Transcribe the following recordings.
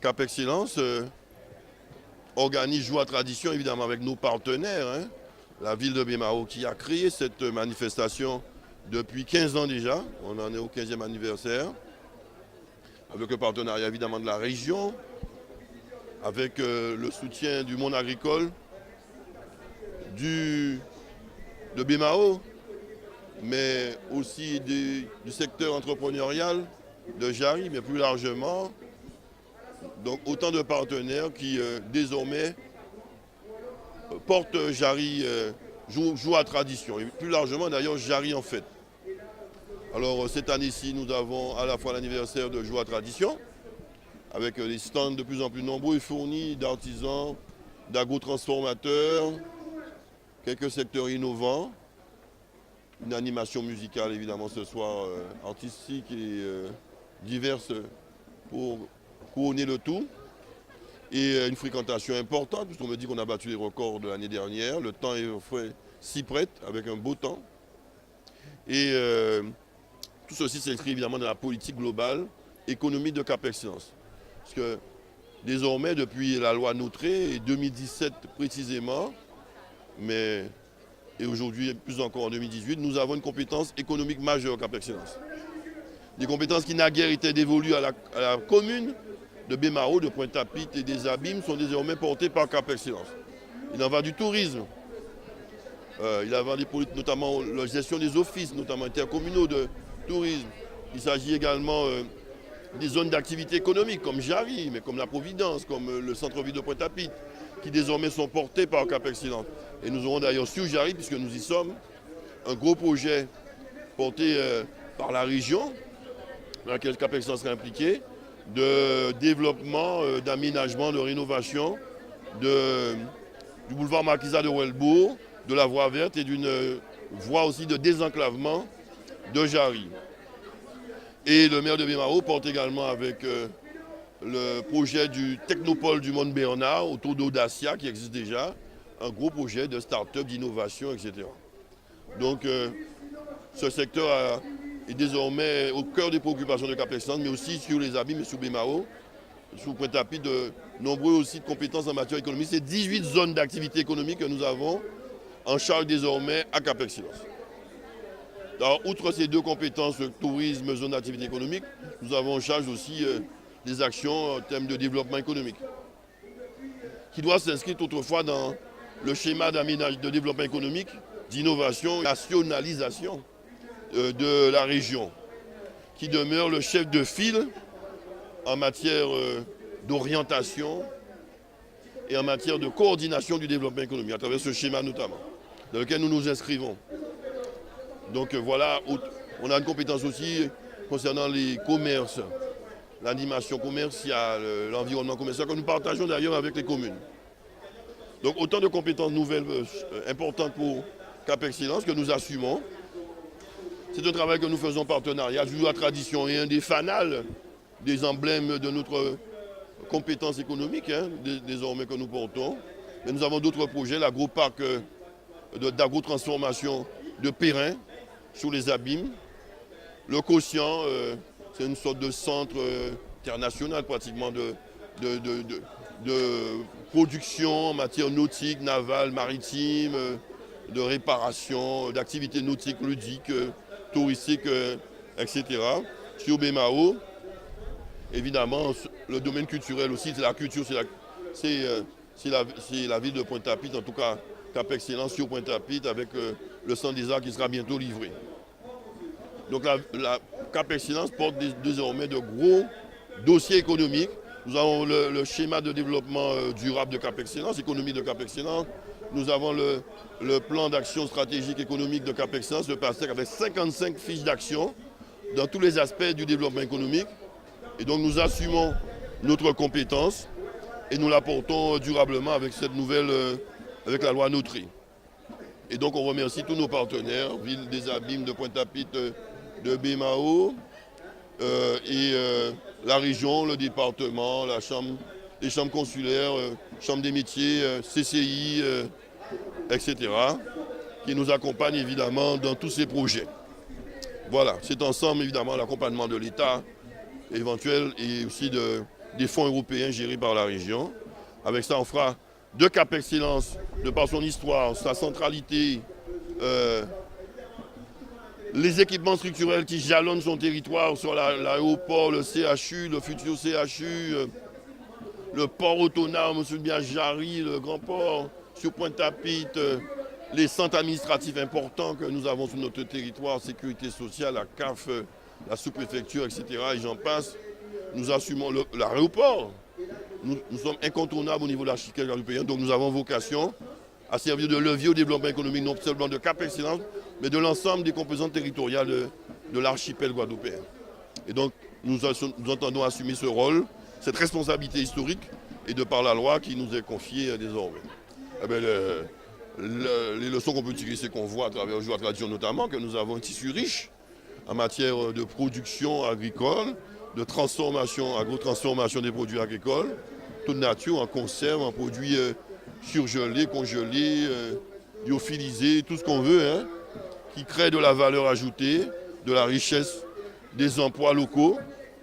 Cap Excellence organise Joie Tradition, évidemment, avec nos partenaires. La ville de Bémao qui a créé cette manifestation depuis 15 ans déjà. On en est au 15e anniversaire. Avec le partenariat, évidemment, de la région, avec le soutien du monde agricole, de Bémao, mais aussi du secteur entrepreneurial de Jari, mais plus largement. Donc autant de partenaires qui désormais portent Jari, jouent à tradition, et plus largement d'ailleurs Jari en fête. Alors cette année-ci, nous avons à la fois l'anniversaire de Joie Tradition, avec des stands de plus en plus nombreux et fournis d'artisans, d'agro-transformateurs, quelques secteurs innovants, une animation musicale évidemment ce soir artistique et diverse pour couronner le tout, et une fréquentation importante, puisqu'on me dit qu'on a battu les records de l'année dernière, le temps est s'y prête avec un beau temps, et tout ceci s'inscrit évidemment dans la politique globale économique de Cap Excellence. Parce que désormais, depuis la loi Notré, et 2017 précisément, et aujourd'hui plus encore en 2018, nous avons une compétence économique majeure au Cap Excellence. Des compétences qui naguère étaient dévolues à la commune de Bémao, de Pointe-à-Pitre et des Abîmes sont désormais portées par Cap Excellence. Il en va du tourisme. Il en va notamment la gestion des offices, notamment intercommunaux de tourisme. Il s'agit également des zones d'activité économique comme Jari, mais comme la Providence, comme le centre-ville de Pointe-à-Pitre, qui désormais sont portés par Cap Excellence. Et nous aurons d'ailleurs sur Jari, puisque nous y sommes, un gros projet porté par la région, dans lequel Cap Excellence sera impliqué, de développement, d'aménagement, de rénovation du boulevard Marquisat de Welbourg, de la voie verte et d'une voie aussi de désenclavement de Jari. Et le maire de Bémao porte également avec le projet du Technopole du Mont Bernard autour d'Audacia qui existe déjà, un gros projet de start-up, d'innovation, etc. Donc ce secteur est désormais au cœur des préoccupations de Cap Excellence, mais aussi sur les Abîmes et sur Bémao, sur Pointe-à-Pitre, de nombreux aussi de compétences en matière économique. C'est 18 zones d'activité économique que nous avons en charge désormais à Cap Excellence. Alors, outre ces deux compétences, tourisme, zone d'activité économique, nous avons en charge aussi des actions en termes de développement économique, qui doit s'inscrire autrefois dans le schéma d'aménagement de développement économique, d'innovation et nationalisation de la région, qui demeure le chef de file en matière d'orientation et en matière de coordination du développement économique, à travers ce schéma notamment, dans lequel nous nous inscrivons. Donc voilà, on a une compétence aussi concernant les commerces, l'animation commerciale, l'environnement commercial, que nous partageons d'ailleurs avec les communes. Donc autant de compétences nouvelles importantes pour Cap Excellence que nous assumons. C'est un travail que nous faisons en partenariat. La tradition est un des fanals, des emblèmes de notre compétence économique, désormais que nous portons. Mais nous avons d'autres projets, l'agro-parc d'agro-transformation de Perrin, sous les Abîmes. Le Quotient, c'est une sorte de centre international pratiquement de production en matière nautique, navale, maritime, de réparation, d'activités nautiques, ludiques, touristiques, etc. Sur Bémao, évidemment, le domaine culturel aussi, c'est la culture, c'est la ville de Pointe-à-Pitre, en tout cas Cap Excellence sur Pointe-à-Pitre avec le centre des arts qui sera bientôt livré. Donc la Cap Excellence porte désormais de gros dossiers économiques. Nous avons le schéma de développement durable de Cap Excellence, économique de Cap Excellence. Nous avons le plan d'action stratégique économique de Cap Excellence, le PASTEC, avec 55 fiches d'action dans tous les aspects du développement économique. Et donc nous assumons notre compétence et nous la portons durablement avec cette nouvelle, avec la loi Notré. Et donc on remercie tous nos partenaires, Ville des Abîmes, de Pointe-à-Pitre, de Bémao, et la région, le département, les chambres consulaires, Chambre des métiers, CCI, etc., qui nous accompagnent évidemment dans tous ces projets. Voilà, c'est ensemble évidemment l'accompagnement de l'État éventuel et aussi des fonds européens gérés par la région. Avec ça, on fera de Cap Excellence, de par son histoire, sa centralité, les équipements structurels qui jalonnent son territoire sur l'aéroport, le CHU, le futur CHU, le port autonome, M. Biajari, le grand port, sur Pointe-à-Pitre, les centres administratifs importants que nous avons sur notre territoire, sécurité sociale, la CAF, la sous-préfecture, etc. Et j'en passe. Nous assumons l'aéroport. Nous sommes incontournables au niveau de l'archipel guadeloupéen, donc nous avons vocation à servir de levier au développement économique, non seulement de Cap Excellence, mais de l'ensemble des composantes territoriales de l'archipel guadeloupéen. Et donc nous entendons assumer ce rôle, cette responsabilité historique, et de par la loi qui nous est confiée désormais. Eh bien, les leçons qu'on peut tirer, c'est qu'on voit à travers le jour à tradition notamment que nous avons un tissu riche en matière de production agricole, de transformation, agro-transformation des produits agricoles, toute nature, en conserve, en produits surgelés, congelés, lyophilisés, tout ce qu'on veut, hein, qui crée de la valeur ajoutée, de la richesse, des emplois locaux.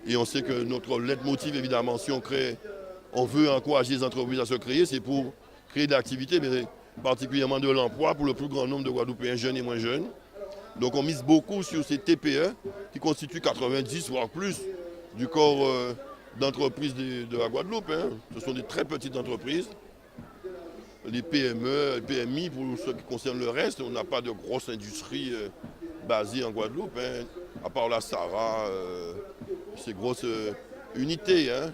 Et on sait que notre leitmotiv, évidemment, si on veut encourager les entreprises à se créer, c'est pour créer de l'activité, mais particulièrement de l'emploi pour le plus grand nombre de Guadeloupéens jeunes et moins jeunes. Donc on mise beaucoup sur ces TPE qui constituent 90 voire plus du corps d'entreprises de la Guadeloupe. Hein. Ce sont des très petites entreprises. Les PME, les PMI, pour ce qui concerne le reste, on n'a pas de grosse industrie basée en Guadeloupe, hein, à part la Sara, ces grosses unités, hein,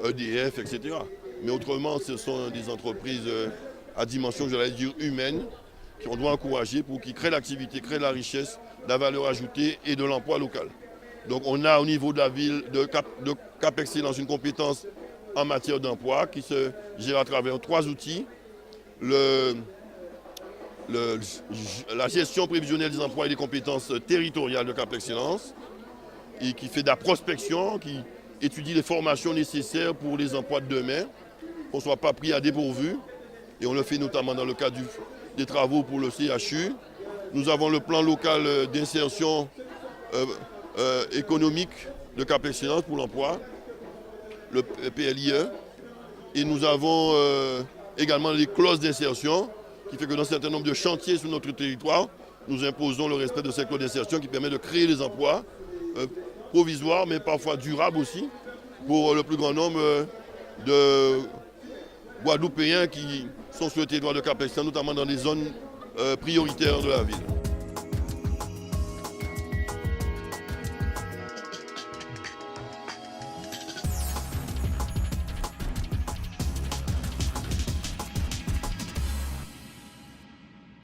EDF, etc. Mais autrement, ce sont des entreprises à dimension, j'allais dire, humaine, qu'on doit encourager pour qu'ils créent l'activité, créent la richesse, la valeur ajoutée et de l'emploi local. Donc on a au niveau de la ville de Cap Excellence une compétence en matière d'emploi qui se gère à travers 3 outils. La gestion prévisionnelle des emplois et des compétences territoriales de Cap Excellence, et qui fait de la prospection, qui étudie les formations nécessaires pour les emplois de demain, qu'on ne soit pas pris à dépourvu. Et on le fait notamment dans le cadre des travaux pour le CHU. Nous avons le plan local d'insertion économique de Cap Excellence pour l'emploi, le PLIE. Et nous avons également les clauses d'insertion, qui fait que dans un certain nombre de chantiers sur notre territoire, nous imposons le respect de ces clauses d'insertion qui permet de créer des emplois provisoires, mais parfois durables aussi, pour le plus grand nombre de Guadeloupéens qui sont sur le territoire de Cap Excellence, notamment dans les zones prioritaires de la ville.